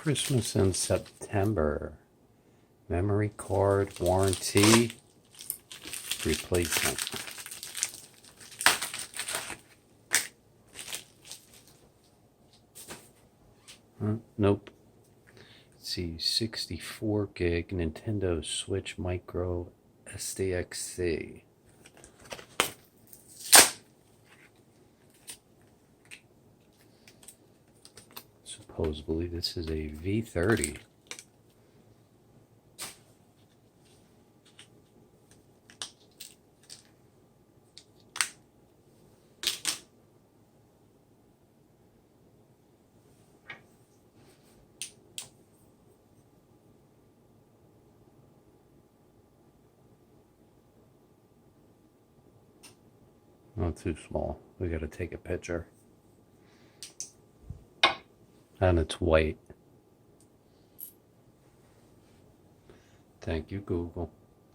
Christmas in September. Memory card warranty replacement. Nope. Let's see, 64 gig Nintendo Switch Micro Sdxc. Supposedly this is a V30. Not too small. We gotta take a picture. And it's white. Thank you, Google.